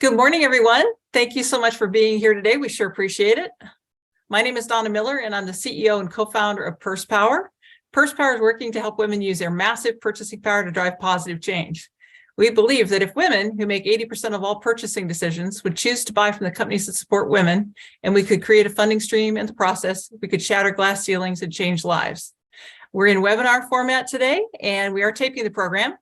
Good morning, everyone. Thank you so much for being here today. We sure appreciate it. My name is Donna Miller, and I'm the CEO and co-founder of Purse Power. Purse Power is working to help women use their massive purchasing power to drive positive change. We believe that if women, who make 80% of all purchasing decisions, would choose to buy from the companies that support women, and we could create a funding stream in the process, we could shatter glass ceilings and change lives. We're in webinar format today, and we are taping the program.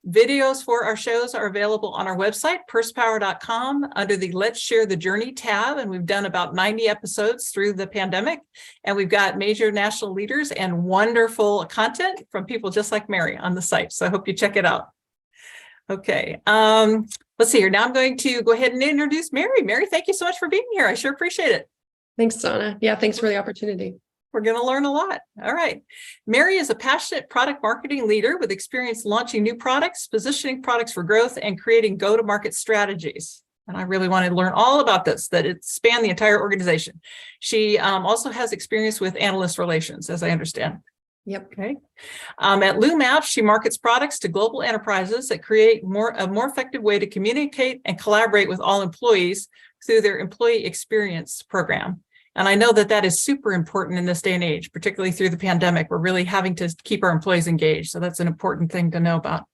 Videos for our shows are available on our website, pursepower.com, under the Let's Share the Journey tab. And we've done about 90 episodes through the pandemic. And we've got major national leaders and wonderful content from people just like Mary on the site. So I hope you check it out. Okay, let's see here. Now I'm going to go ahead and introduce Mary. Mary, thank you so much for being here. I sure appreciate it. Thanks, Donna. Yeah, thanks for the opportunity. We're going to learn a lot. All right. Mary is a passionate product marketing leader with experience launching new products, positioning products for growth, and creating go-to-market strategies. And I really want to learn all about this, that it spanned the entire organization. She also has experience with analyst relations, as I understand. Yep. Okay. At LumApps, she markets products to global enterprises that create a more effective way to communicate and collaborate with all employees through their employee experience program. And I know that that is super important in this day and age, particularly through the pandemic. We're really having to keep our employees engaged. So that's an important thing to know about.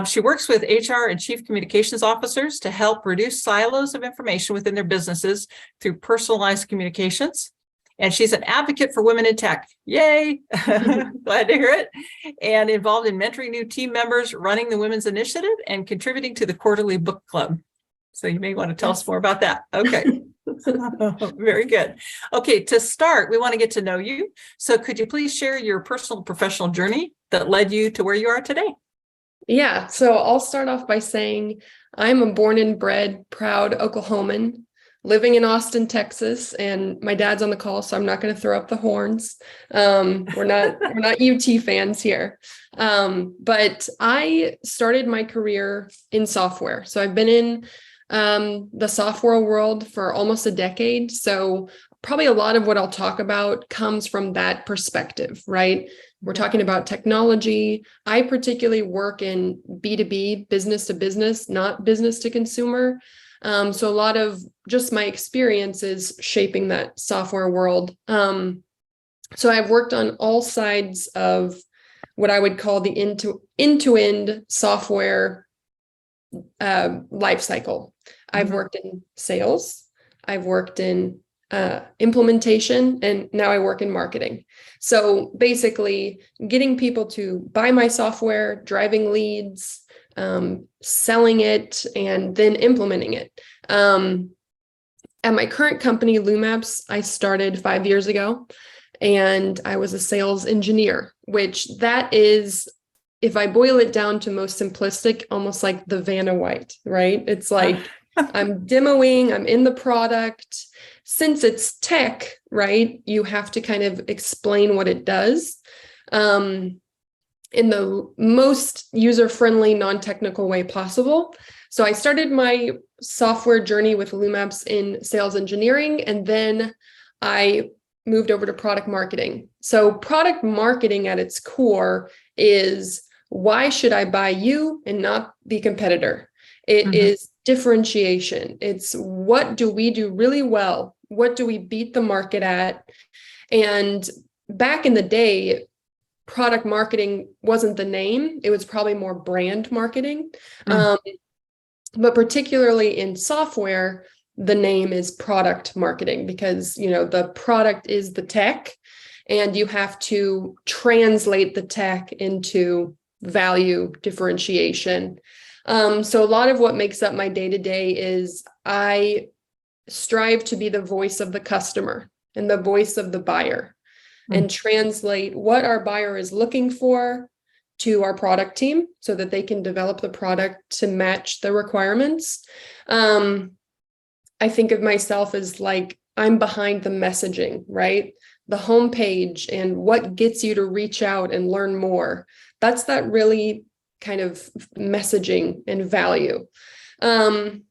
She works with HR and chief communications officers to help reduce silos of information within their businesses through personalized communications. And she's an advocate for women in tech. Yay! Glad to hear it. And involved in mentoring new team members, running the Women's Initiative, and contributing to the quarterly book club. So you may want to tell us more about that. Okay. Very good. Okay, to start, we want to get to know you. So could you please share your personal and professional journey that led you to where you are today? Yeah, so I'll start off by saying I'm a born and bred, proud Oklahoman living in Austin, Texas, and my dad's on the call, so I'm not going to throw up the horns. We're not UT fans here. But I started my career in software. So I've been in the software world for almost a decade. So probably a lot of what I'll talk about comes from that perspective, right? We're talking about technology. I particularly work in B2B, business to business, not business to consumer. So a lot of just my experience is shaping that software world. So I've worked on all sides of what I would call the end-to-end software life cycle. I've worked in sales, I've worked in implementation, and now I work in marketing. So basically getting people to buy my software, driving leads, selling it, and then implementing it. At my current company, LumApps, I started 5 years ago, and I was a sales engineer, which that is, if I boil it down to most simplistic, almost like the Vanna White, right? It's like I'm demoing, I'm in the product. Since it's tech, right, you have to kind of explain what it does in the most user-friendly, non-technical way possible. So I started my software journey with LumApps in sales engineering, and then I moved over to product marketing. So product marketing at its core is, why should I buy you and not the competitor? It is differentiation. It's, what do we do really well? What do we beat the market at? And back in the day, product marketing wasn't the name. It was probably more brand marketing. But particularly in software, the name is product marketing because, you know, the product is the tech, and you have to translate the tech into value differentiation. So a lot of what makes up my day-to-day is I strive to be the voice of the customer and the voice of the buyer and translate what our buyer is looking for to our product team so that they can develop the product to match the requirements. I think of myself as like, I'm behind the messaging, right? The homepage and what gets you to reach out and learn more. That's that really kind of messaging and value. And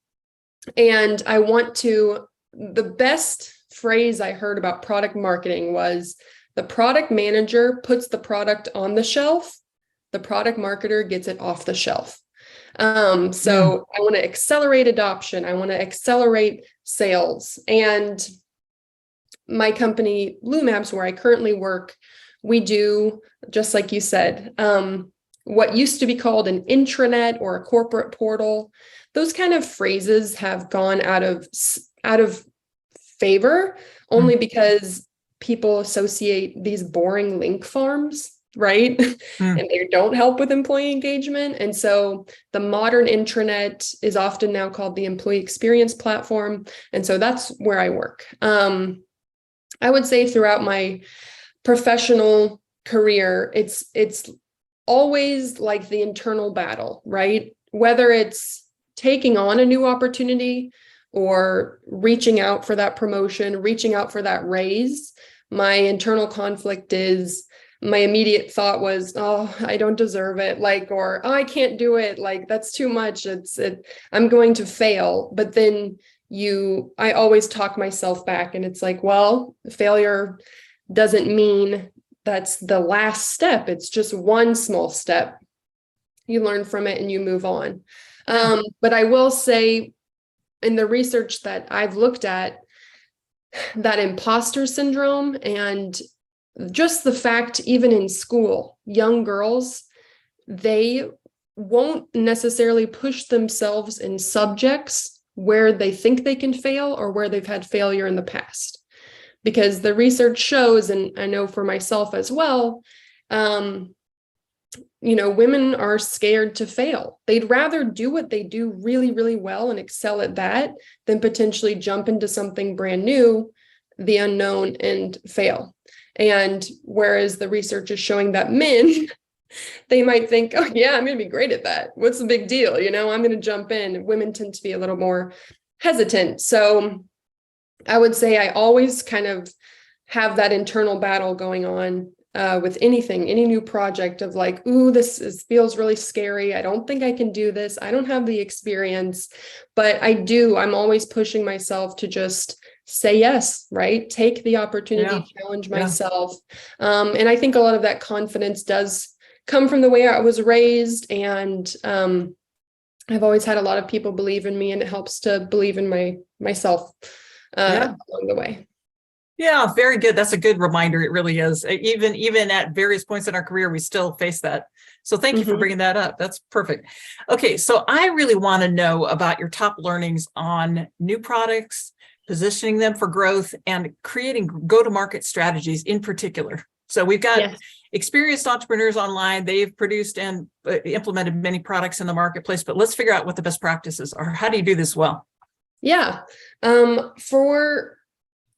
I want to, the best phrase I heard about product marketing was, the product manager puts the product on the shelf, the product marketer gets it off the shelf. So I want to accelerate adoption. I want to accelerate sales. And my company, LumApps, where I currently work, we do, just like you said, what used to be called an intranet or a corporate portal. Those kind of phrases have gone out of favor only because people associate these boring link farms, right? And they don't help with employee engagement. And so the modern intranet is often now called the employee experience platform. And so that's where I work. I would say throughout my professional career, it's always like the internal battle, right? Whether it's taking on a new opportunity or reaching out for that promotion, reaching out for that raise, my internal conflict is, my immediate thought was, oh, I don't deserve it, like, or oh, I can't do it, like that's too much, I'm going to fail. But then I always talk myself back, and it's like, well, failure doesn't mean that's the last step. It's just one small step. You learn from it and you move on. But I will say, in the research that I've looked at, that imposter syndrome and just the fact, even in school, young girls, they won't necessarily push themselves in subjects where they think they can fail or where they've had failure in the past. Because the research shows, and I know for myself as well, women are scared to fail. They'd rather do what they do really, really well and excel at that than potentially jump into something brand new, the unknown, and fail. And whereas the research is showing that men, they might think, oh yeah, I'm going to be great at that. What's the big deal? I'm going to jump in. Women tend to be a little more hesitant. So I would say I always kind of have that internal battle going on with any new project of like, ooh, feels really scary. I don't think I can do this. I don't have the experience, but I'm always pushing myself to just say yes, right? Take the opportunity, challenge myself. And I think a lot of that confidence does come from the way I was raised. And I've always had a lot of people believe in me, and it helps to believe in myself along the way. Yeah, very good. That's a good reminder. It really is. Even at various points in our career, we still face that. So thank you for bringing that up. That's perfect. Okay, so I really want to know about your top learnings on new products, positioning them for growth, and creating go-to-market strategies in particular. So we've got experienced entrepreneurs online. They've produced and implemented many products in the marketplace, but let's figure out what the best practices are. How do you do this well? Yeah.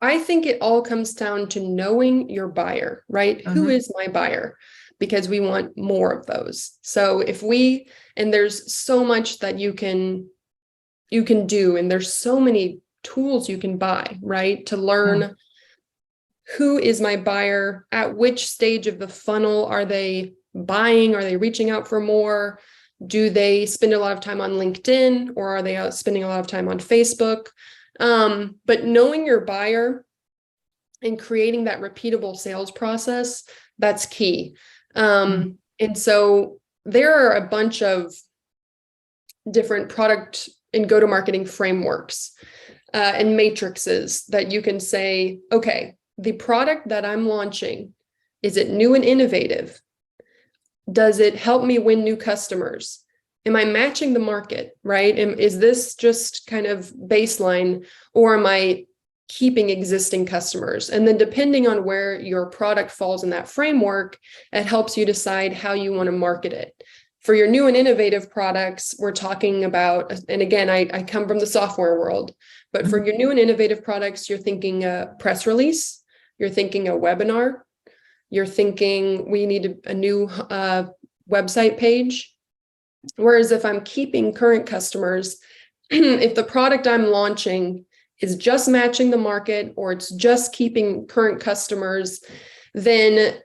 I think it all comes down to knowing your buyer, right? Who is my buyer? Because we want more of those. So and there's so much that you can do, and there's so many tools you can buy, right? To learn who is my buyer, at which stage of the funnel are they buying? Are they reaching out for more? Do they spend a lot of time on LinkedIn, or are they spending a lot of time on Facebook? But knowing your buyer and creating that repeatable sales process, that's key. And so there are a bunch of different product and go-to-marketing frameworks and matrices that you can say, okay, the product that I'm launching, is it new and innovative? Does it help me win new customers? Am I matching the market, right? Is this just kind of baseline, or am I keeping existing customers? And then depending on where your product falls in that framework, it helps you decide how you want to market it. For your new and innovative products, we're talking about, and again, I come from the software world, but for your new and innovative products, you're thinking a press release, you're thinking a webinar, you're thinking we need a new website page. Whereas if I'm keeping current customers, if the product I'm launching is just matching the market, or it's just keeping current customers, then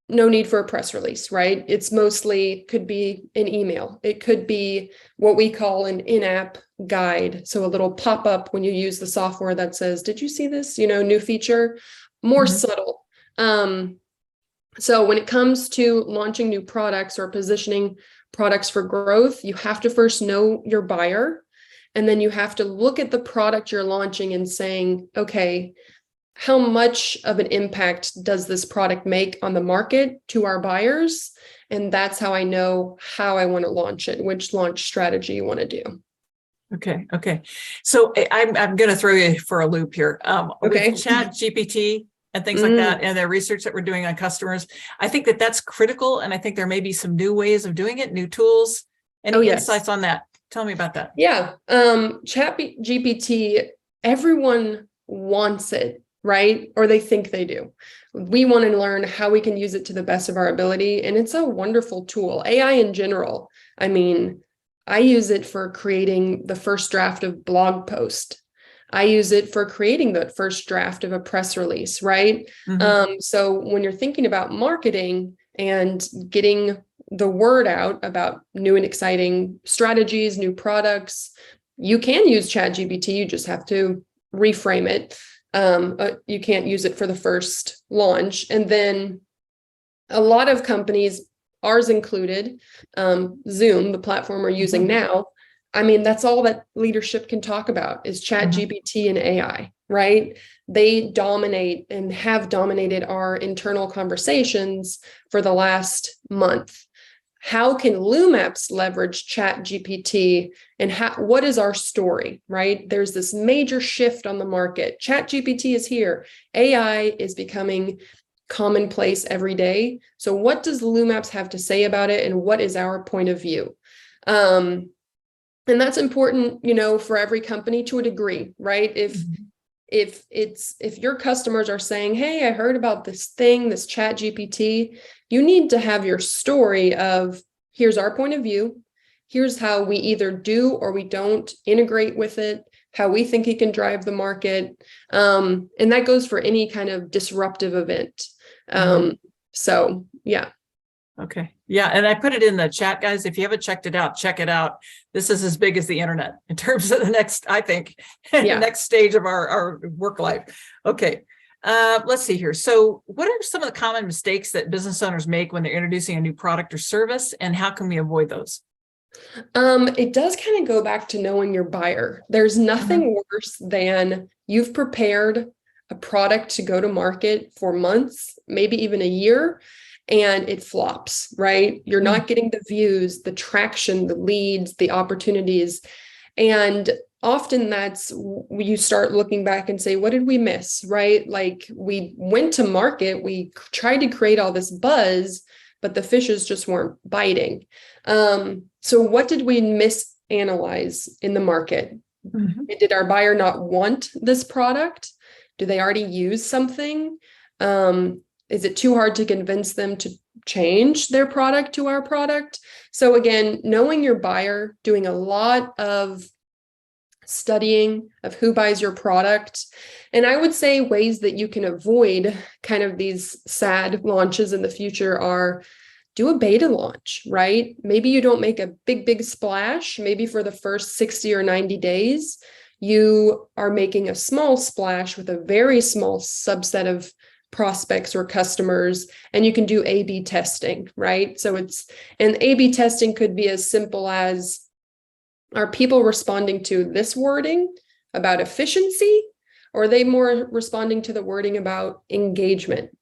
no need for a press release, right? It's mostly could be an email. It could be what we call an in-app guide. So a little pop-up when you use the software that says, did you see this, new feature? More subtle. So when it comes to launching new products or positioning products for growth, you have to first know your buyer. And then you have to look at the product you're launching and saying, okay, how much of an impact does this product make on the market to our buyers? And that's how I know how I want to launch it, which launch strategy you want to do. Okay. Okay. So I'm going to throw you for a loop here. Okay. With Chat GPT and things like that, and the research that we're doing on customers, I think that that's critical. And I think there may be some new ways of doing it, new tools. Any insights on that? Tell me about that. Yeah. Chat GPT, everyone wants it, right? Or they think they do. We want to learn how we can use it to the best of our ability. And it's a wonderful tool. AI in general. I mean, I use it for creating the first draft of blog post. I use it for creating the first draft of a press release, right? So when you're thinking about marketing and getting the word out about new and exciting strategies, new products, you can use ChatGPT. You just have to reframe it. You can't use it for the first launch. And then a lot of companies, ours included, Zoom, the platform we're using now, I mean, that's all that leadership can talk about is ChatGPT and AI, right? They dominate and have dominated our internal conversations for the last month. How can LumApps leverage ChatGPT, and what is our story, right? There's this major shift on the market. ChatGPT is here. AI is becoming commonplace every day. So what does LumApps have to say about it, and what is our point of view? And that's important, you know, for every company to a degree, right? If your customers are saying, hey, I heard about this thing, this ChatGPT, you need to have your story of, here's our point of view, here's how we either do or we don't integrate with it, how we think it can drive the market. And that goes for any kind of disruptive event. So yeah. Okay. Yeah. And I put it in the chat, guys. If you haven't checked it out, check it out. This is as big as the internet in terms of the next, I think, the next stage of our work life. Okay. Let's see here. So what are some of the common mistakes that business owners make when they're introducing a new product or service, and how can we avoid those? It does kind of go back to knowing your buyer. There's nothing worse than you've prepared a product to go to market for months, maybe even a year, and it flops, right? You're not getting the views, the traction, the leads, the opportunities. And often that's, you start looking back and say, what did we miss, right? Like we went to market, we tried to create all this buzz, but the fishes just weren't biting. So what did we misanalyze in the market? Did our buyer not want this product? Do they already use something? Is it too hard to convince them to change their product to our product? So again, knowing your buyer, doing a lot of studying of who buys your product. And I would say ways that you can avoid kind of these sad launches in the future are do a beta launch, right? Maybe you don't make a big splash. Maybe for the first 60 or 90 days, you are making a small splash with a very small subset of prospects or customers, and you can do A/B testing, right? So and A/B testing could be as simple as, are people responding to this wording about efficiency, or are they more responding to the wording about engagement?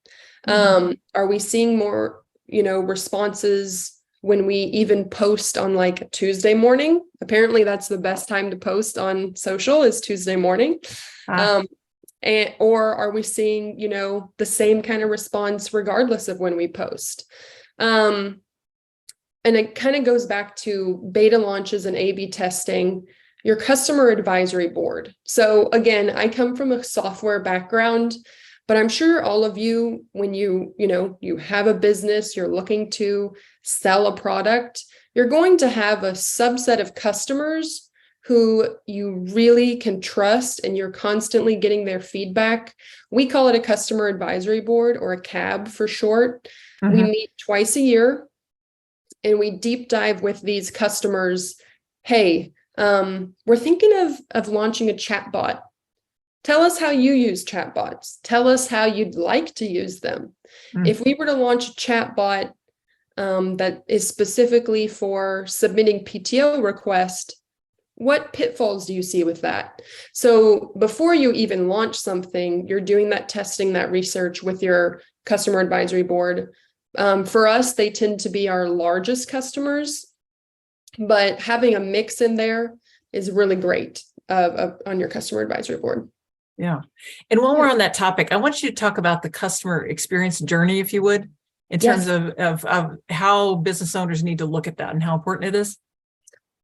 Are we seeing more, responses when we even post on like a Tuesday morning? Apparently that's the best time to post on social is Tuesday morning. Or are we seeing, the same kind of response regardless of when we post? And it kind of goes back to beta launches and A/B testing, your customer advisory board. So again, I come from a software background, but I'm sure all of you, when you have a business, you're looking to sell a product, you're going to have a subset of customers who you really can trust, and you're constantly getting their feedback. We call it a customer advisory board, or a CAB for short. We meet twice a year and we deep dive with these customers. Hey, we're thinking of launching a chatbot. Tell us how you use chatbots. Tell us how you'd like to use them. If we were to launch a chatbot, that is specifically for submitting PTO request, what pitfalls do you see with that? So before you even launch something, you're doing that testing, that research with your customer advisory board. For us, they tend to be our largest customers, but having a mix in there is really great on your customer advisory board. Yeah. And while we're on that topic, I want you to talk about the customer experience journey, if you would, in terms of how business owners need to look at that and how important it is.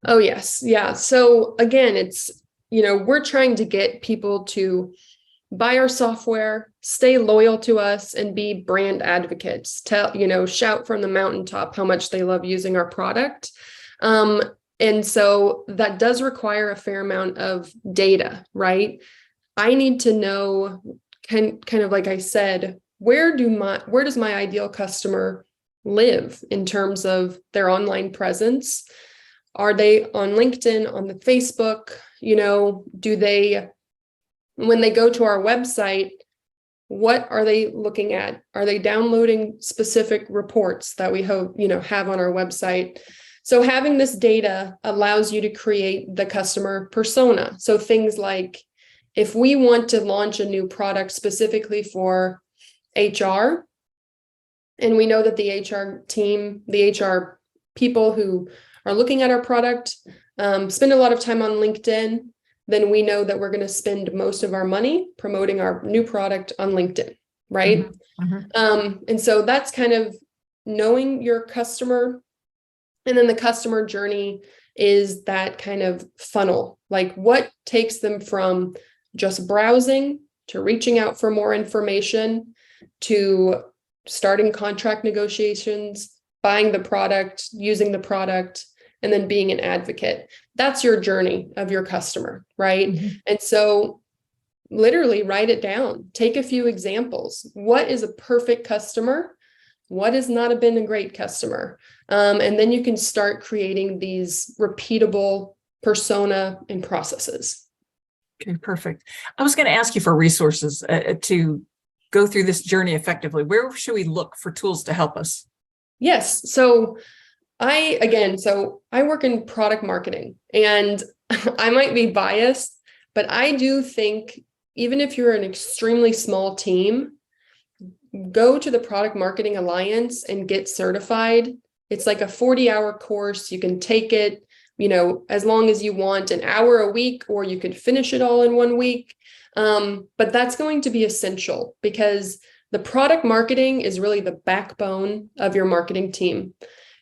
Oh, yes. Yeah. So again, it's, we're trying to get people to buy our software, stay loyal to us, and be brand advocates. Shout from the mountaintop how much they love using our product. And so that does require a fair amount of data, right? I need to know, kind of like I said, where does my ideal customer live in terms of their online presence? Are they on LinkedIn, on the Facebook? Do they, when they go to our website, what are they looking at? Are they downloading specific reports that we hope, have on our website? So having this data allows you to create the customer persona. So things like, if we want to launch a new product specifically for HR, and we know that the HR team, the HR people who are looking at our product, spend a lot of time on LinkedIn, then we know that we're going to spend most of our money promoting our new product on LinkedIn, right? And so that's kind of knowing your customer. And then the customer journey is that kind of funnel, like what takes them from just browsing to reaching out for more information to starting contract negotiations, buying the product, using the product, and then being an advocate. That's your journey of your customer, right? And so literally write it down. Take a few examples. What is a perfect customer? What has not been a great customer? And then you can start creating these repeatable persona and processes. Okay, perfect. I was going to ask you for resources to go through this journey effectively. Where should we look for tools to help us? Yes. So I work in product marketing, and I might be biased, but I do think even if you're an extremely small team, go to the Product Marketing Alliance and get certified. It's like a 40-hour course. You can take it, as long as you want, an hour a week, or you could finish it all in 1 week. But that's going to be essential because the product marketing is really the backbone of your marketing team.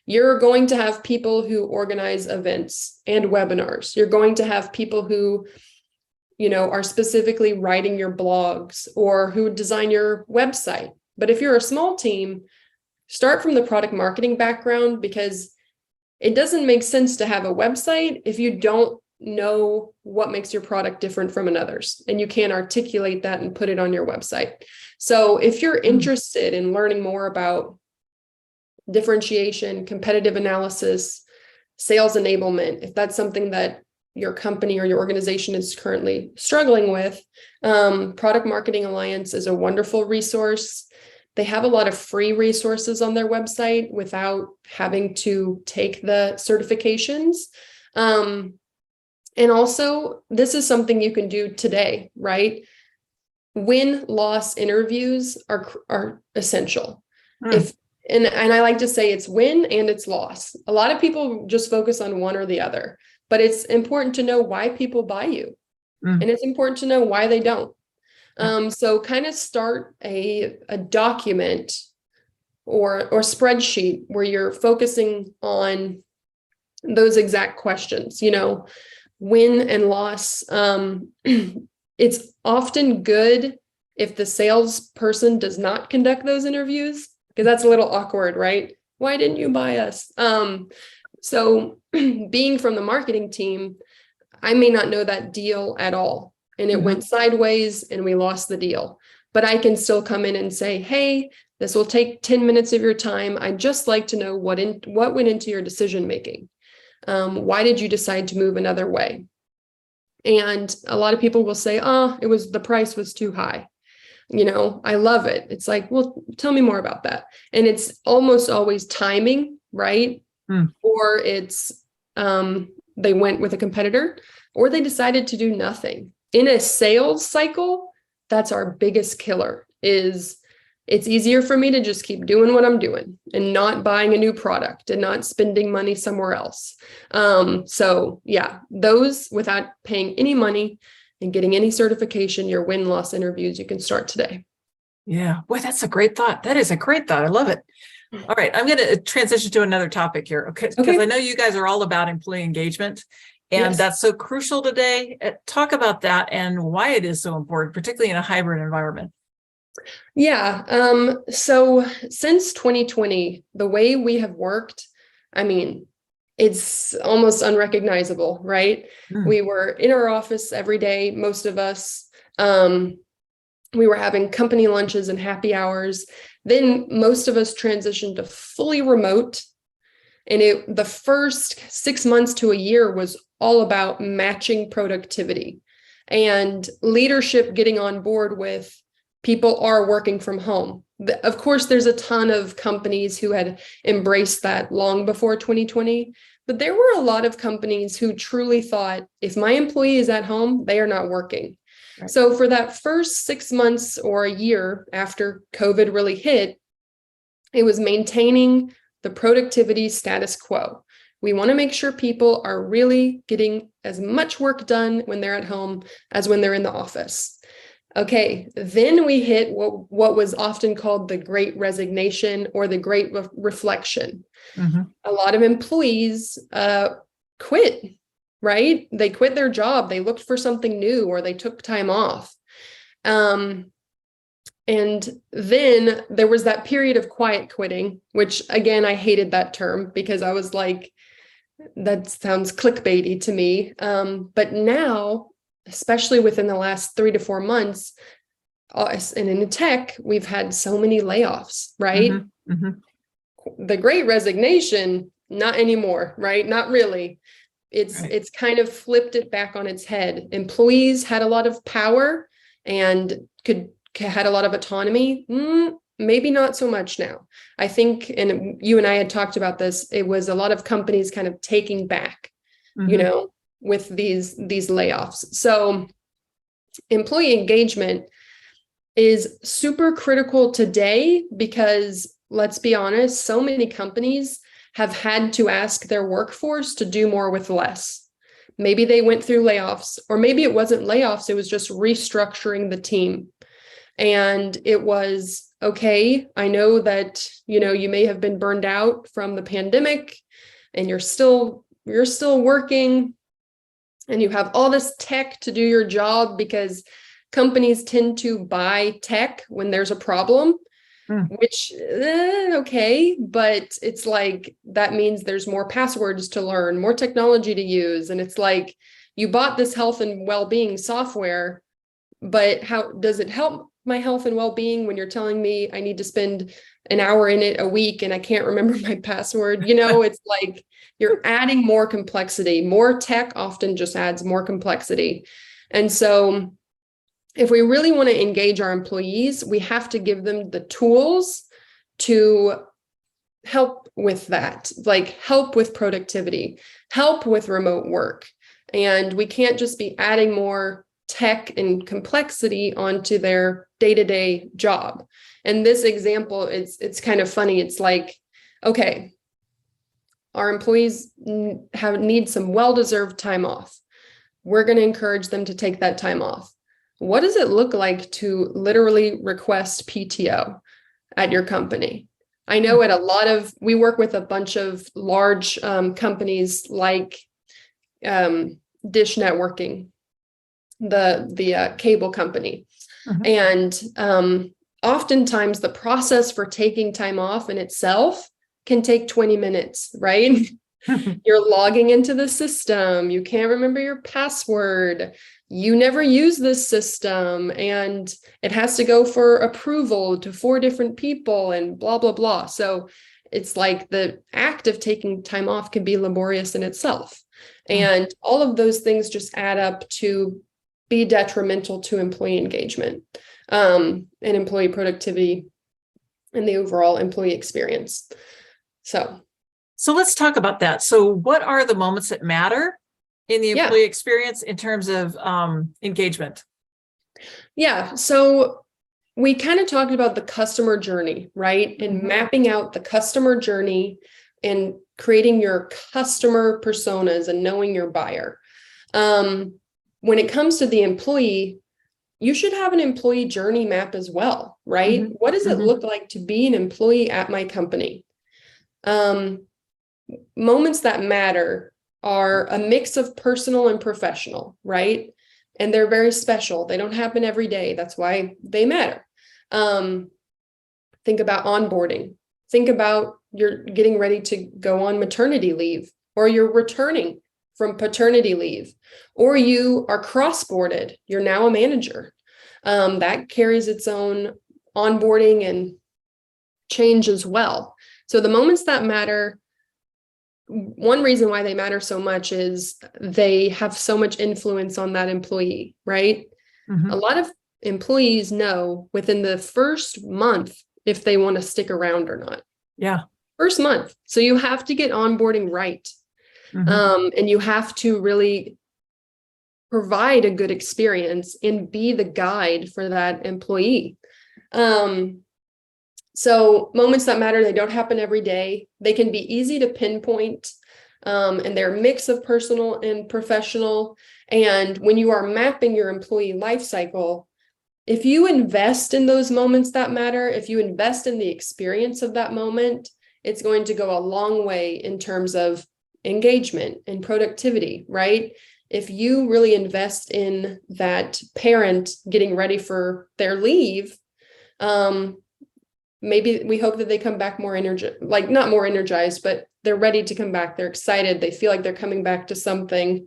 You're going to have people who organize events and webinars. You're going to have people who, are specifically writing your blogs or who design your website. But if you're a small team, start from the product marketing background, because it doesn't make sense to have a website if you don't know what makes your product different from another's, and you can't articulate that and put it on your website. So if you're interested in learning more about differentiation, competitive analysis, sales enablement, if that's something that your company or your organization is currently struggling with, Product Marketing Alliance is a wonderful resource. They have a lot of free resources on their website without having to take the certifications. And also, this is something you can do today, right? Win-loss interviews are essential. And I like to say it's win and it's loss. A lot of people just focus on one or the other, but it's important to know why people buy you. And it's important to know why they don't. So kind of start a document or spreadsheet where you're focusing on those exact questions, win and loss. It's often good if the salesperson does not conduct those interviews, because that's a little awkward, right? Why didn't you buy us? So being from the marketing team, I may not know that deal at all. And it went sideways and we lost the deal. But I can still come in and say, hey, this will take 10 minutes of your time. I'd just like to know what went into your decision making. Why did you decide to move another way? And a lot of people will say, the price was too high. I love it. It's like, well, tell me more about that. And it's almost always timing, right? Or it's they went with a competitor, or they decided to do nothing. In a sales cycle, that's our biggest killer. Is it's easier for me to just keep doing what I'm doing and not buying a new product and not spending money somewhere else. So yeah, those without paying any money and getting any certification, your win-loss interviews, you can start today. Yeah, boy, that's a great thought. That is a great thought. I love it. All right, I'm going to transition to another topic here, okay? Because I know you guys are all about employee engagement, and that's so crucial today. Talk about that and why it is so important, particularly in a hybrid environment. Yeah. So since 2020, the way we have worked, I mean, it's almost unrecognizable, right? We were in our office every day, most of us. We were having company lunches and happy hours. Then most of us transitioned to fully remote. And the first 6 months to a year was all about matching productivity and leadership getting on board with people are working from home. Of course, there's a ton of companies who had embraced that long before 2020, but there were a lot of companies who truly thought, if my employee is at home, they are not working. Right. So for that first 6 months or a year after COVID really hit, it was maintaining the productivity status quo. We want to make sure people are really getting as much work done when they're at home as when they're in the office. Okay, then we hit what was often called the Great Resignation or the Great Reflection. A lot of employees quit, right? They quit their job. They looked for something new, or they took time off. And then there was that period of quiet quitting, which again, I hated that term because I was like, that sounds clickbaity to me. But now, especially within the last 3 to 4 months, and in tech, we've had so many layoffs, right? The Great Resignation, not anymore, right? Not really. It's kind of flipped it back on its head. Employees had a lot of power and had a lot of autonomy. Maybe not so much now. I think, and you and I had talked about this, it was a lot of companies kind of taking back, with these layoffs. So employee engagement is super critical today because, let's be honest, so many companies have had to ask their workforce to do more with less. Maybe they went through layoffs, or maybe it wasn't layoffs, it was just restructuring the team. And it was, okay, I know that, you may have been burned out from the pandemic and you're still working and you have all this tech to do your job because companies tend to buy tech when there's a problem, which, okay, but it's like, that means there's more passwords to learn, more technology to use. And it's like, you bought this health and well-being software, but how does it help my health and well-being when you're telling me I need to spend an hour in it a week and I can't remember my password? It's like you're adding more complexity. More tech often just adds more complexity. And so if we really want to engage our employees, we have to give them the tools to help with that, like help with productivity, help with remote work. And we can't just be adding more tech and complexity onto their day-to-day job. And this example, it's kind of funny. It's like, okay, our employees need some well-deserved time off. We're going to encourage them to take that time off. What does it look like to literally request PTO at your company? I know we work with a bunch of large companies like Dish Networking, the cable company. And oftentimes the process for taking time off in itself can take 20 minutes, right? You're logging into the system. You can't remember your password. You never use this system, and it has to go for approval to 4 different people and blah, blah, blah. So it's like the act of taking time off can be laborious in itself. And all of those things just add up to be detrimental to employee engagement. and employee productivity and the overall employee experience. So let's talk about that. So what are the moments that matter in the Yeah. employee experience in terms of engagement? Yeah. So we kind of talked about the customer journey, right? And mapping out the customer journey and creating your customer personas and knowing your buyer. When it comes to the employee, you should have an employee journey map as well, right? What does it look like to be an employee at my company? Moments that matter are a mix of personal and professional, right? And they're very special. They don't happen every day. That's why they matter. Think about onboarding. Think about you're getting ready to go on maternity leave, or you're returning from paternity leave, or you are cross-boarded. You're now a manager. That carries its own onboarding and change as well. So the moments that matter, one reason why they matter so much is they have so much influence on that employee, right? A lot of employees know within the first month if they want to stick around or not. Yeah. First month. So you have to get onboarding right. And you have to really provide a good experience and be the guide for that employee. So moments that matter, they don't happen every day. They can be easy to pinpoint, and they're a mix of personal and professional. And when you are mapping your employee life cycle, if you invest in those moments that matter, if you invest in the experience of that moment, it's going to go a long way in terms of engagement and productivity, right? If you really invest in that parent getting ready for their leave, maybe we hope that they come back more energized, like not more energized, but they're ready to come back. They're excited. They feel like they're coming back to something.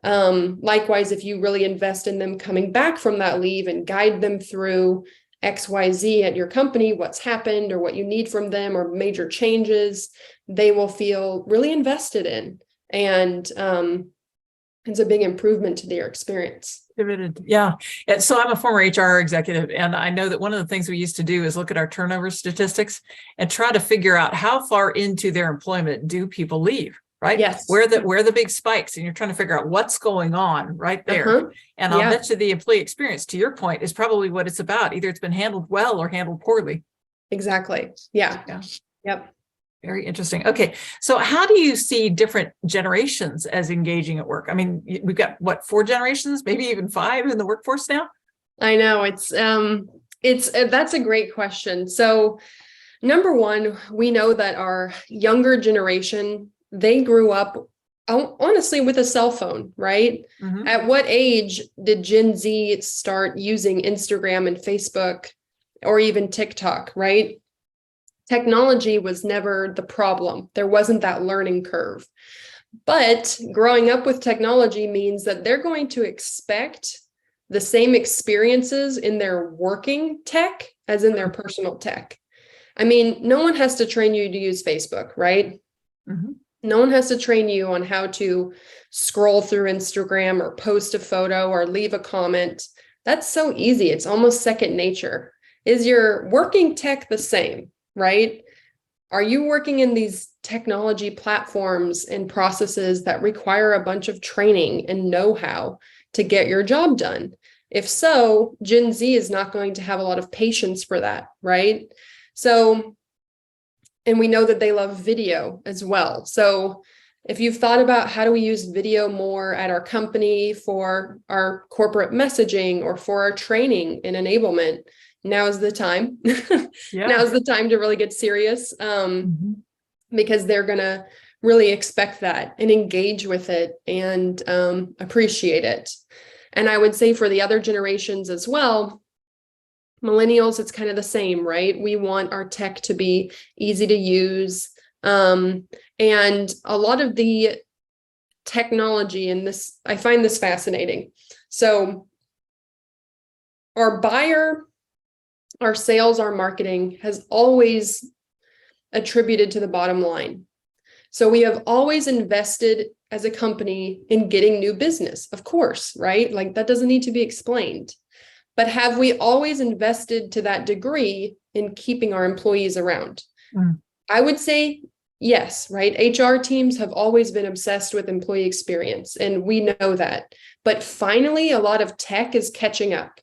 Likewise, if you really invest in them coming back from that leave and guide them through XYZ at your company, what's happened or what you need from them or major changes, they will feel really invested in. And it's a big improvement to their experience. Yeah. And so I'm a former HR executive, and I know that one of the things we used to do is look at our turnover statistics and try to figure out how far into their employment do people leave, right? Yes. Where the big spikes, and you're trying to figure out what's going on right there. And I'll bet you the employee experience, to your point, is probably what it's about. Either it's been handled well or handled poorly. Exactly. Yeah. Yep. Very interesting. Okay. So how do you see different generations as engaging at work? I mean, we've got what, 4 generations, maybe even 5 in the workforce now? I know that's a great question. So number one, we know that our younger generation, they grew up honestly with a cell phone, right? At what age did Gen Z start using Instagram and Facebook or even TikTok, right? Technology was never the problem. There wasn't that learning curve. But growing up with technology means that they're going to expect the same experiences in their working tech as in their personal tech. I mean, no one has to train you to use Facebook, right? No one has to train you on how to scroll through Instagram or post a photo or leave a comment. That's so easy. It's almost second nature. Is your working tech the same? Right? Are you working in these technology platforms and processes that require a bunch of training and know-how to get your job done? If so, Gen Z is not going to have a lot of patience for that, right? So, and we know that they love video as well. So if you've thought about how do we use video more at our company for our corporate messaging or for our training and enablement, now's the time. Now's the time to really get serious, because they're going to really expect that and engage with it and appreciate it. And I would say for the other generations as well, millennials, it's kind of the same, right? We want our tech to be easy to use. And a lot of the technology in this, I find this fascinating. So our buyer, our sales, our marketing has always attributed to the bottom line. So we have always invested as a company in getting new business, of course, right? Like that doesn't need to be explained. But have we always invested to that degree in keeping our employees around? Mm. I would say yes, right? HR teams have always been obsessed with employee experience, and we know that. But finally, a lot of tech is catching up.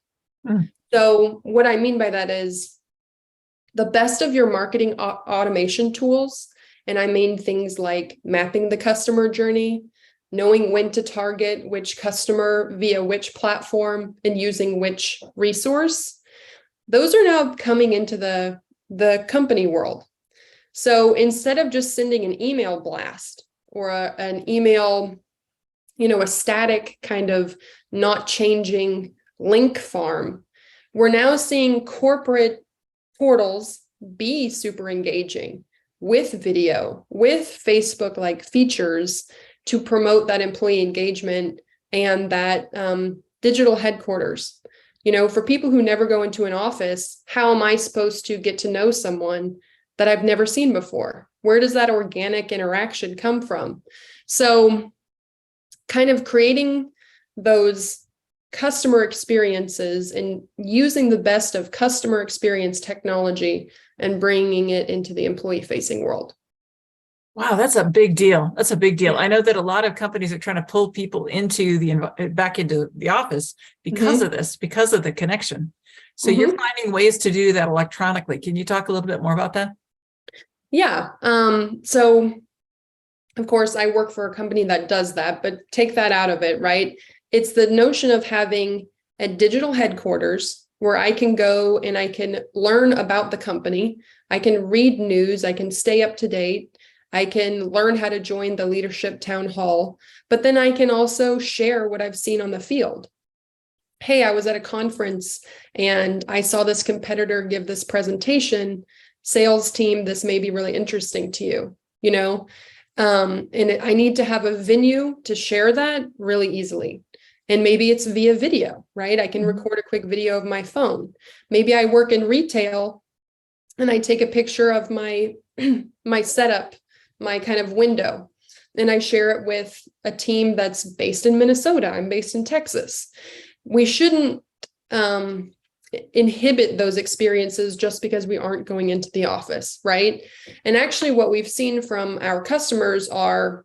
Mm. So what I mean by that is the best of your marketing automation tools, and I mean things like mapping the customer journey, knowing when to target which customer via which platform and using which resource. Those are now coming into the company world. So instead of just sending an email blast or an email, a static kind of not changing link farm, we're now seeing corporate portals be super engaging with video, with Facebook-like features to promote that employee engagement and that digital headquarters. For people who never go into an office, how am I supposed to get to know someone that I've never seen before? Where does that organic interaction come from? So kind of creating those customer experiences and using the best of customer experience technology and bringing it into the employee-facing world. Wow, that's a big deal. That's a big deal. Yeah. I know that a lot of companies are trying to pull people back into the office because of this, because of the connection. So you're finding ways to do that electronically. Can you talk a little bit more about that? Yeah. So of course, I work for a company that does that, but take that out of it, right? It's the notion of having a digital headquarters where I can go and I can learn about the company. I can read news. I can stay up to date. I can learn how to join the leadership town hall, but then I can also share what I've seen on the field. Hey, I was at a conference and I saw this competitor give this presentation. Sales team, this may be really interesting to you, and I need to have a venue to share that really easily. And maybe it's via video, right? I can record a quick video of my phone. Maybe I work in retail and I take a picture of my setup, my kind of window, and I share it with a team that's based in Minnesota. I'm based in Texas. We shouldn't inhibit those experiences just because we aren't going into the office, right? And actually what we've seen from our customers are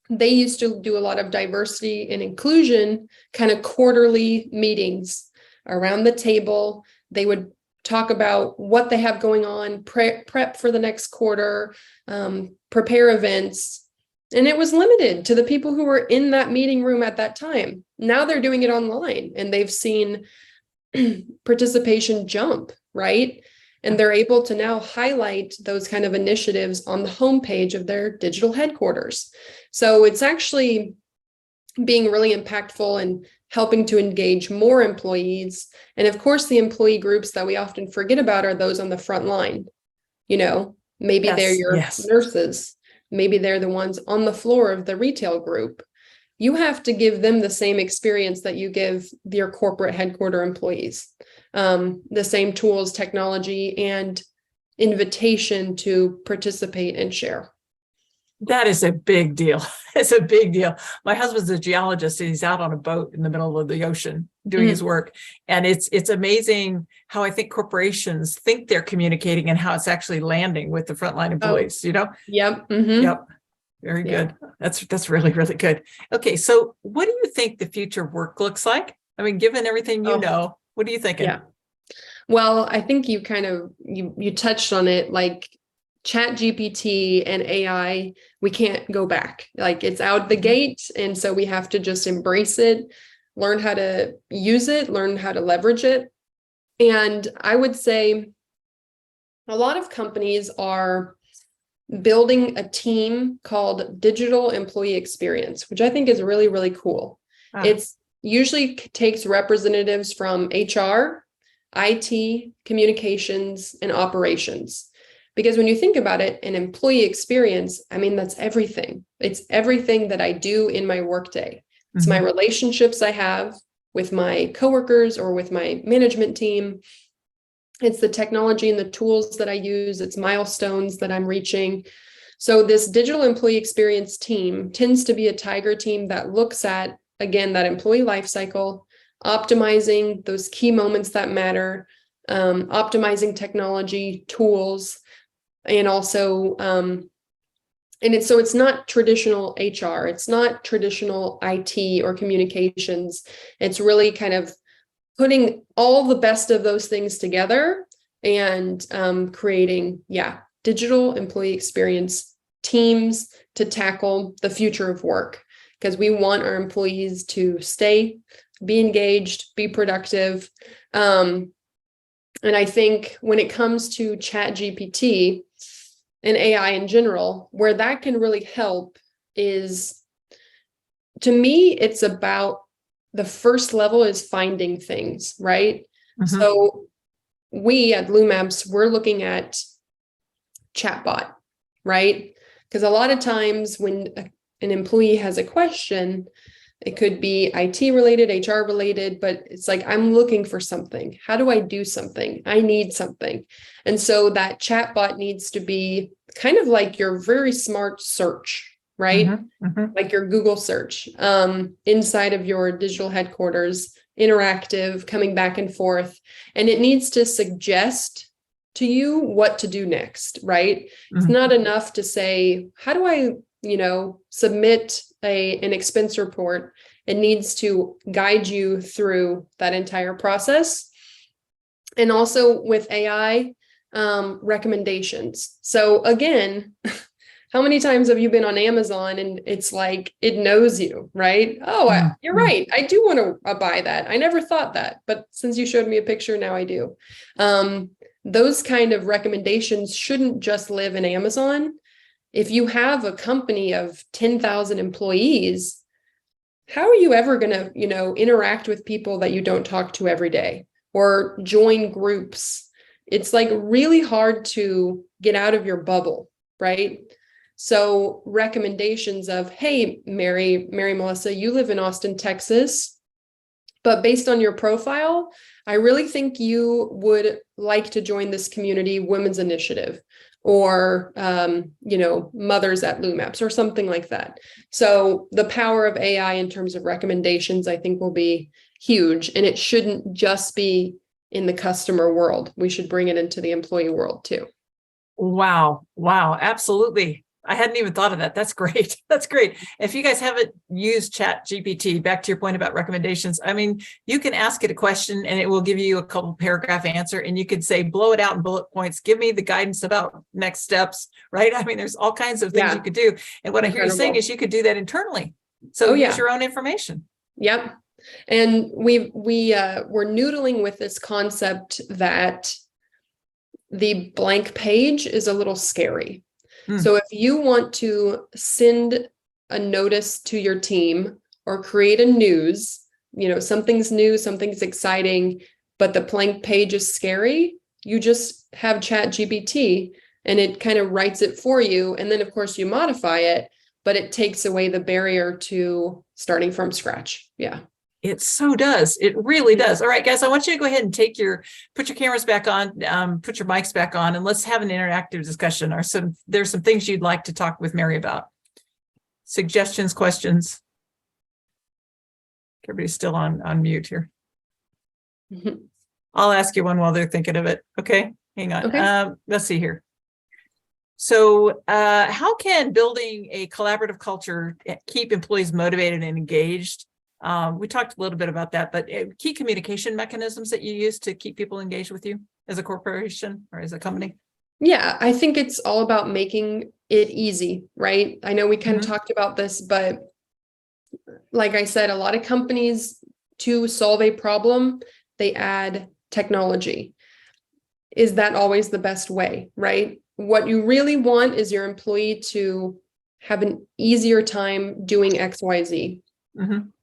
they used to do a lot of diversity and inclusion kind of quarterly meetings around the table. They would talk about what they have going on, prep for the next quarter, prepare events. And it was limited to the people who were in that meeting room at that time. Now they're doing it online and they've seen participation jump, right? And they're able to now highlight those kind of initiatives on the homepage of their digital headquarters. So it's actually being really impactful and helping to engage more employees. And of course, the employee groups that we often forget about are those on the front line. Maybe they're your nurses. Maybe they're the ones on the floor of the retail group. You have to give them the same experience that you give your corporate headquarter employees, the same tools, technology, and invitation to participate and share. That is a big deal. It's a big deal. My husband's a geologist and he's out on a boat in the middle of the ocean doing his work. And it's amazing how I think corporations think they're communicating and how it's actually landing with the frontline employees, Yep. Yep. Very good. That's really, really good. Okay. So what do you think the future of work looks like? I mean, given everything what are you thinking? Yeah. Well, I think you kind of, you touched on it, like ChatGPT and AI, we can't go back. Like it's out the gate. And so we have to just embrace it, learn how to use it, learn how to leverage it. And I would say a lot of companies are building a team called Digital Employee Experience, which I think is really, really cool. It's usually takes representatives from HR, IT, communications, and operations. Because when you think about it, an employee experience, I mean, that's everything. It's everything that I do in my workday. It's my relationships I have with my coworkers or with my management team. It's the technology and the tools that I use. It's milestones that I'm reaching. So this digital employee experience team tends to be a tiger team that looks at, again, that employee life cycle, optimizing those key moments that matter, optimizing technology tools, and also, so it's not traditional HR, it's not traditional IT or communications. It's really kind of putting all the best of those things together and creating, digital employee experience teams to tackle the future of work, because we want our employees to stay, be engaged, be productive. And I think when it comes to ChatGPT and AI in general, where that can really help is, to me, it's about the first level is finding things, right? Mhm. So we at LumApps, we're looking at chatbot, right? Because a lot of times when an employee has a question, it could be IT related, HR related, but it's like, I'm looking for something. How do I do something? I need something. And so that chatbot needs to be kind of like your very smart search, right? Like your Google search, inside of your digital headquarters, interactive, coming back and forth. And it needs to suggest to you what to do next, right? It's not enough to say, how do I, submit an expense report. It needs to guide you through that entire process. And also with AI, recommendations. So again, how many times have you been on Amazon and it's like, it knows you, right? Oh, you're right. I do want to buy that. I never thought that, but since you showed me a picture, now I do. Those kind of recommendations shouldn't just live in Amazon. If you have a company of 10,000 employees, how are you ever going to, interact with people that you don't talk to every day or join groups? It's like really hard to get out of your bubble, right? So recommendations of, hey, Mary Melissa, you live in Austin, Texas, but based on your profile, I really think you would like to join this community women's initiative, or, mothers at LumApps or something like that. So the power of AI in terms of recommendations, I think, will be huge. And it shouldn't just be in the customer world. We should bring it into the employee world too. Wow. Absolutely. I hadn't even thought of that. That's great. That's great. If you guys haven't used ChatGPT, back to your point about recommendations, I mean, you can ask it a question and it will give you a couple paragraph answer, and you could say, blow it out in bullet points, give me the guidance about next steps, right? I mean, there's all kinds of things you could do. And what I hear you saying is you could do that internally. So use your own information. Yep. And we're noodling with this concept that the blank page is a little scary. So if you want to send a notice to your team or create a news, something's new, something's exciting, but the blank page is scary, you just have ChatGPT and it kind of writes it for you. And then of course you modify it, but it takes away the barrier to starting from scratch. Yeah. It so does. It really does. All right, guys, I want you to go ahead and put your cameras back on, put your mics back on, and let's have an interactive discussion. There's some things you'd like to talk with Mary about. Suggestions, questions. Everybody's still on mute here. I'll ask you one while they're thinking of it. Okay, hang on. Okay. Let's see here. So how can building a collaborative culture keep employees motivated and engaged? We talked a little bit about that, but key communication mechanisms that you use to keep people engaged with you as a corporation or as a company? Yeah, I think it's all about making it easy, right? I know we kind of talked about this, but like I said, a lot of companies, to solve a problem, they add technology. Is that always the best way, right? What you really want is your employee to have an easier time doing X, Y, Z.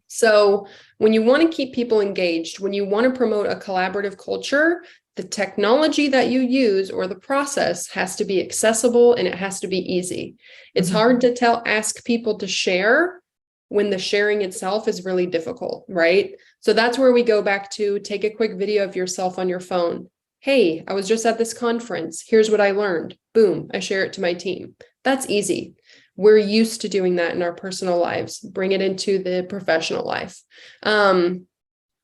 So when you want to keep people engaged, when you want to promote a collaborative culture, the technology that you use or the process has to be accessible and it has to be easy. It's hard to ask people to share when the sharing itself is really difficult, right? So that's where we go back to take a quick video of yourself on your phone. Hey, I was just at this conference. Here's what I learned. Boom, I share it to my team. That's easy. We're used to doing that in our personal lives. Bring it into the professional life.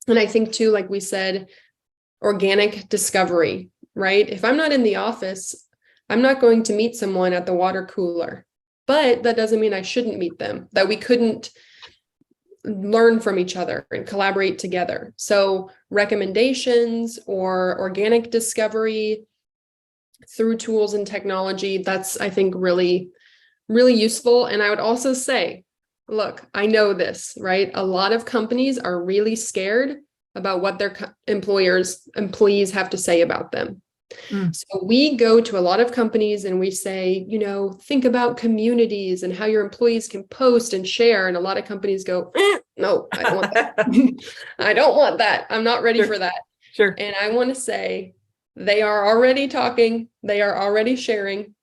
And I think too, like we said, organic discovery, right? If I'm not in the office, I'm not going to meet someone at the water cooler, but that doesn't mean I shouldn't meet them, that we couldn't learn from each other and collaborate together. So recommendations or organic discovery through tools and technology, that's, I think, really, really useful. And I would also say, look, I know this, right? A lot of companies are really scared about what their employees have to say about them. So we go to a lot of companies and we say, think about communities and how your employees can post and share. And a lot of companies go, no, I don't want that. I don't want that. I'm not ready for that. Sure. And I want to say they are already talking. They are already sharing,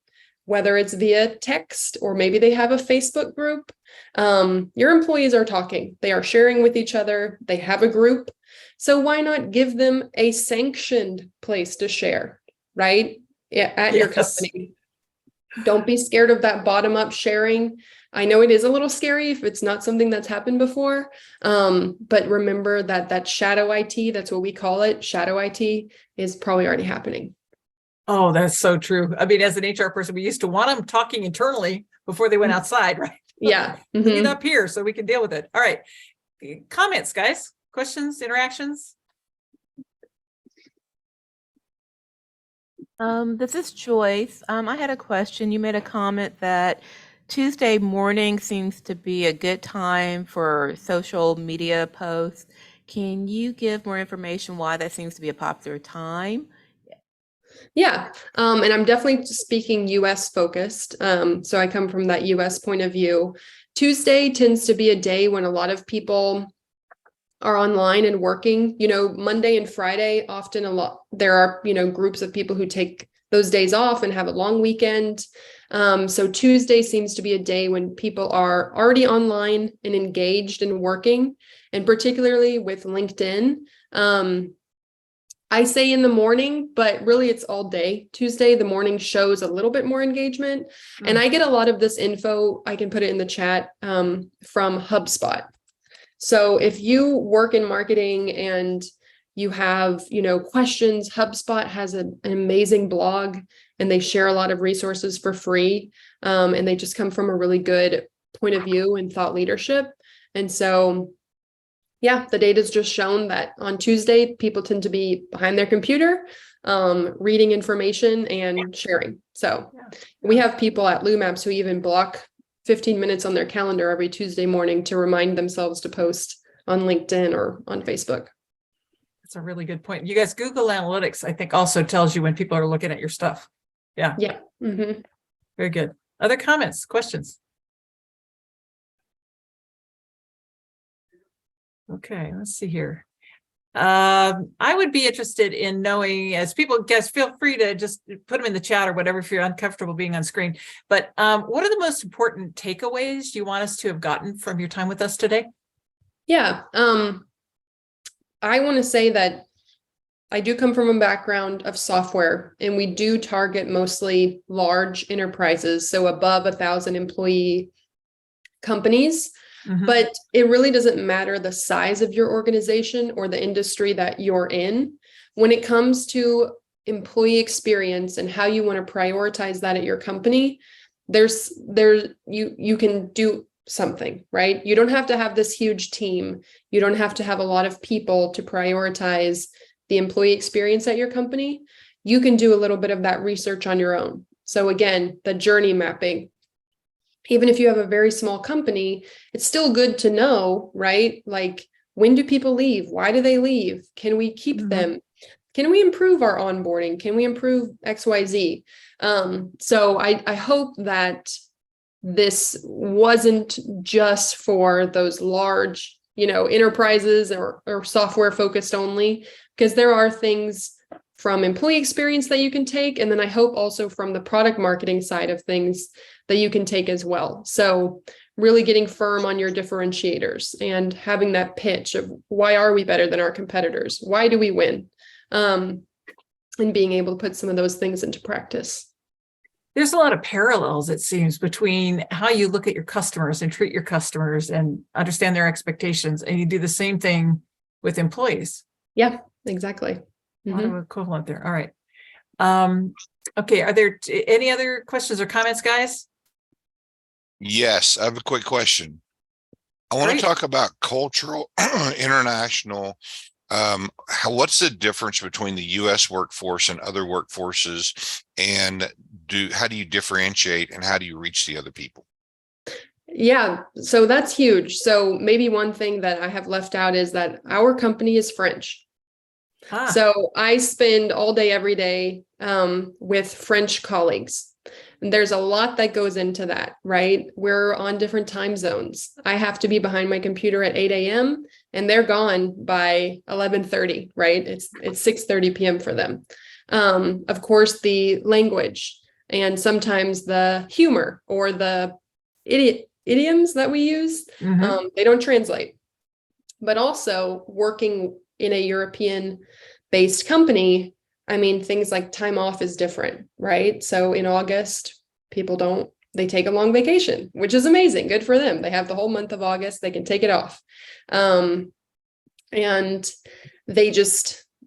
whether it's via text or maybe they have a Facebook group. Your employees are talking. They are sharing with each other. They have a group. So why not give them a sanctioned place to share? Right? At your company. Don't be scared of that bottom-up sharing. I know it is a little scary if it's not something that's happened before. But remember that shadow IT, that's what we call it, shadow IT, is probably already happening. Oh, that's so true. I mean, as an HR person, we used to want them talking internally before they went outside, right? Yeah. Get up here so we can deal with it. All right. Comments, guys? Questions, interactions? This is Joyce. I had a question. You made a comment that Tuesday morning seems to be a good time for social media posts. Can you give more information why that seems to be a popular time? Yeah. And I'm definitely speaking US focused. So I come from that US point of view. Tuesday tends to be a day when a lot of people are online and working. Monday and Friday, often there are, groups of people who take those days off and have a long weekend. So Tuesday seems to be a day when people are already online and engaged and working, and particularly with LinkedIn. I say in the morning, but really it's all day. Tuesday, the morning shows a little bit more engagement. And I get a lot of this info, I can put it in the chat, from HubSpot. So if you work in marketing and you have, questions, HubSpot has an amazing blog and they share a lot of resources for free. And they just come from a really good point of view and thought leadership. And so, yeah, the data's just shown that on Tuesday, people tend to be behind their computer, reading information and sharing. So we have people at LumApps who even block 15 minutes on their calendar every Tuesday morning to remind themselves to post on LinkedIn or on Facebook. That's a really good point. You guys, Google Analytics, I think, also tells you when people are looking at your stuff. Yeah. Yeah. Mm-hmm. Very good. Other comments, questions? Okay, let's see here. I would be interested in knowing, as people, guys, feel free to just put them in the chat or whatever if you're uncomfortable being on screen. But what are the most important takeaways you want us to have gotten from your time with us today? Yeah, I want to say that I do come from a background of software, and we do target mostly large enterprises, so above 1,000 employee companies. Mm-hmm. But it really doesn't matter the size of your organization or the industry that you're in. When it comes to employee experience and how you want to prioritize that at your company, you can do something, right? You don't have to have this huge team. You don't have to have a lot of people to prioritize the employee experience at your company. You can do a little bit of that research on your own. So again, the journey mapping. Even if you have a very small company, it's still good to know, right? Like, when do people leave? Why do they leave? Can we keep them? Can we improve our onboarding? Can we improve XYZ? So I hope that this wasn't just for those large, enterprises or software focused only, because there are things from employee experience that you can take. And then I hope also from the product marketing side of things that you can take as well. So really getting firm on your differentiators and having that pitch of why are we better than our competitors? Why do we win? And being able to put some of those things into practice. There's a lot of parallels, it seems, between how you look at your customers and treat your customers and understand their expectations. And you do the same thing with employees. Yeah, exactly. A lot of equivalent there. All right. Okay. Are there any other questions or comments, guys? Yes, I have a quick question. I want Great. to talk about cultural, international. What's the difference between the U.S. workforce and other workforces, and how do you differentiate, and how do you reach the other people? Yeah, so that's huge. So maybe one thing that I have left out is that our company is French. So I spend all day, every day with French colleagues. And there's a lot that goes into that, right? We're on different time zones. I have to be behind my computer at 8 a.m. and they're gone by 11:30, right? It's 6:30 p.m. for them. Of course, the language and sometimes the humor or the idioms that we use, they don't translate. But also working in a European-based company, I mean, things like time off is different, right? So in August, they take a long vacation, which is amazing. Good for them. They have the whole month of August. They can take it off. And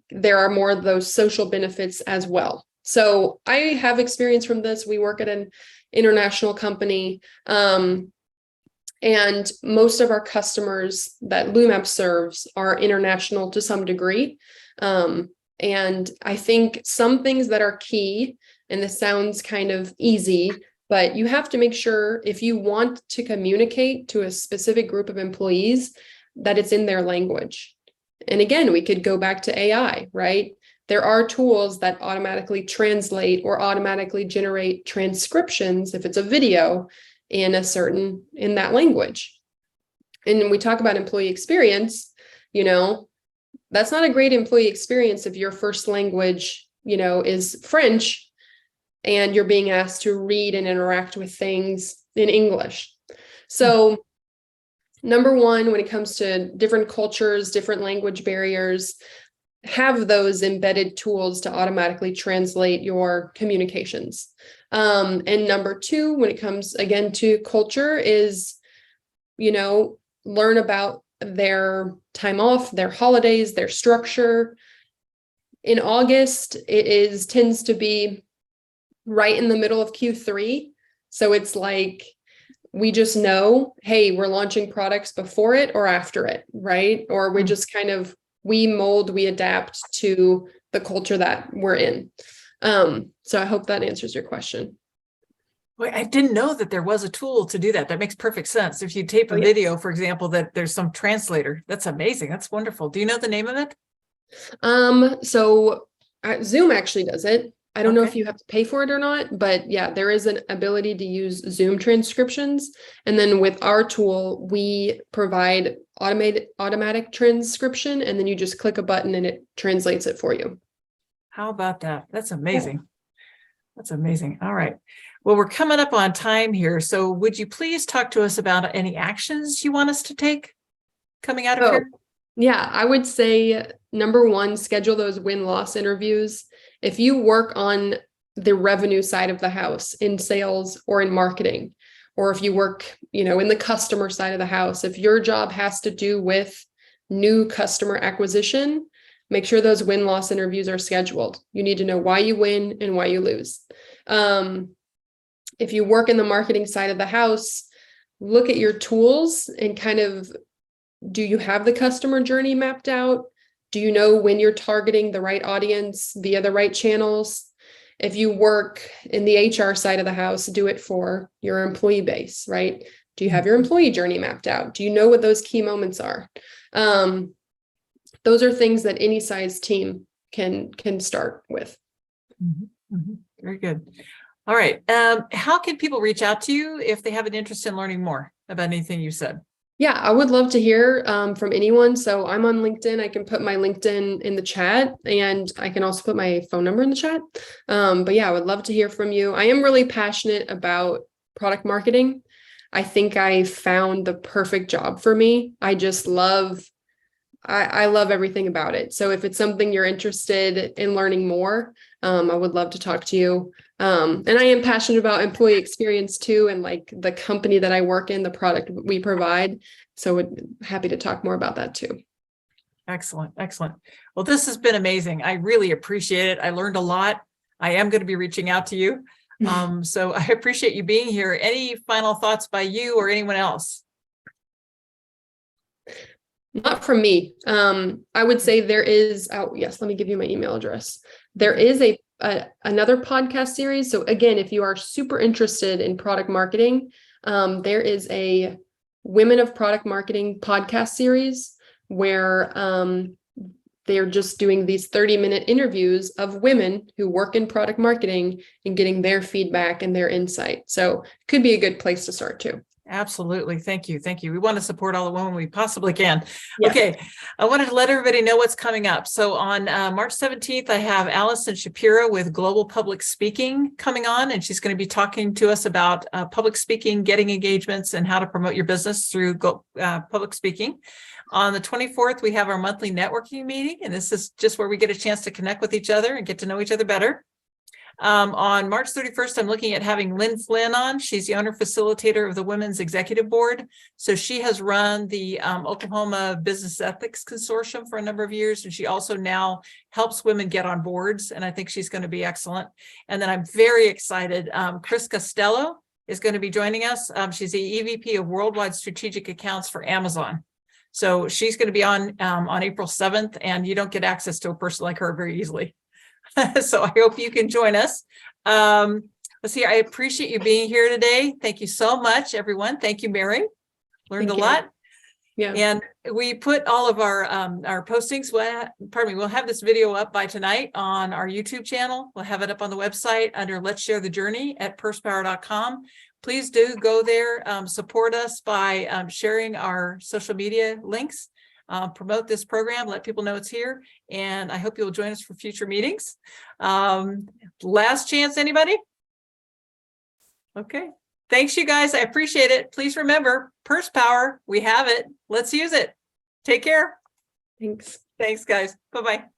there are more of those social benefits as well. So I have experience from this. We work at an international company. And most of our customers that LumApps serves are international to some degree. And I think some things that are key, and this sounds kind of easy, but you have to make sure if you want to communicate to a specific group of employees that it's in their language. And again, we could go back to AI, right? There are tools that automatically translate or automatically generate transcriptions if it's a video in that language. And when we talk about employee experience, that's not a great employee experience if your first language, is French and you're being asked to read and interact with things in English. So number one, when it comes to different cultures, different language barriers, have those embedded tools to automatically translate your communications. And number two, when it comes again to culture is, learn about their time off, their holidays, their structure. In August, it tends to be right in the middle of Q3. So it's like, we just know, hey, we're launching products before it or after it, right? Or we just we adapt to the culture that we're in. So I hope that answers your question. Well, I didn't know that there was a tool to do that. That makes perfect sense. If you tape a video, for example, that there's some translator. That's amazing. That's wonderful. Do you know the name of it? So Zoom actually does it. I don't know if you have to pay for it or not, but yeah, there is an ability to use Zoom transcriptions. And then with our tool, we provide automatic transcription, and then you just click a button and it translates it for you. How about that? That's amazing. Yeah. That's amazing. All right. Well, we're coming up on time here. So would you please talk to us about any actions you want us to take coming out of here? Yeah, I would say number one, schedule those win-loss interviews. If you work on the revenue side of the house in sales or in marketing, or if you work, in the customer side of the house, if your job has to do with new customer acquisition, make sure those win-loss interviews are scheduled. You need to know why you win and why you lose. If you work in the marketing side of the house, look at your tools and do you have the customer journey mapped out? Do you know when you're targeting the right audience via the right channels? If you work in the HR side of the house, do it for your employee base, right? Do you have your employee journey mapped out? Do you know what those key moments are? Those are things that any size team can start with. Very good. All right. How can people reach out to you if they have an interest in learning more about anything you said? Yeah, I would love to hear from anyone. So I'm on LinkedIn. I can put my LinkedIn in the chat, and I can also put my phone number in the chat. But yeah, I would love to hear from you. I am really passionate about product marketing. I think I found the perfect job for me. I love everything about it. So if it's something you're interested in learning more, I would love to talk to you. And I am passionate about employee experience too, and like the company that I work in, the product we provide. So happy to talk more about that too. Excellent. Excellent. Well, this has been amazing. I really appreciate it. I learned a lot. I am going to be reaching out to you. So I appreciate you being here. Any final thoughts by you or anyone else? Not from me. I would say there is, oh yes, let me give you my email address. There is another podcast series. So again, if you are super interested in product marketing, there is a Women of Product Marketing podcast series where they're just doing these 30-minute interviews of women who work in product marketing and getting their feedback and their insight. So it could be a good place to start too. Absolutely. Thank you. Thank you. We want to support all the women we possibly can. Yeah. Okay. I wanted to let everybody know what's coming up. So on March 17th, I have Allison Shapiro with Global Public Speaking coming on, and she's going to be talking to us about public speaking, getting engagements, and how to promote your business through public speaking. On the 24th, we have our monthly networking meeting, and this is just where we get a chance to connect with each other and get to know each other better. On March 31st, I'm looking at having Lynn Flynn on. She's the owner facilitator of the Women's Executive Board. So she has run the Oklahoma Business Ethics Consortium for a number of years, and she also now helps women get on boards, and I think she's going to be excellent. And then I'm very excited. Chris Costello is going to be joining us. She's the EVP of Worldwide Strategic Accounts for Amazon. So she's going to be on April 7th, and you don't get access to a person like her very easily. So I hope you can join us. Let's see, I appreciate you being here today. Thank you so much, everyone. Thank you, Mary. Learned a lot. Yeah. And we put all of our postings, we'll have this video up by tonight on our YouTube channel. We'll have it up on the website under Let's Share the Journey at pursepower.com. Please do go there, support us by sharing our social media links, promote this program, let people know it's here, and I hope you'll join us for future meetings. Last chance, anybody? Okay. Thanks, you guys. I appreciate it. Please remember, Purse Power, we have it. Let's use it. Take care. Thanks. Thanks, guys. Bye-bye.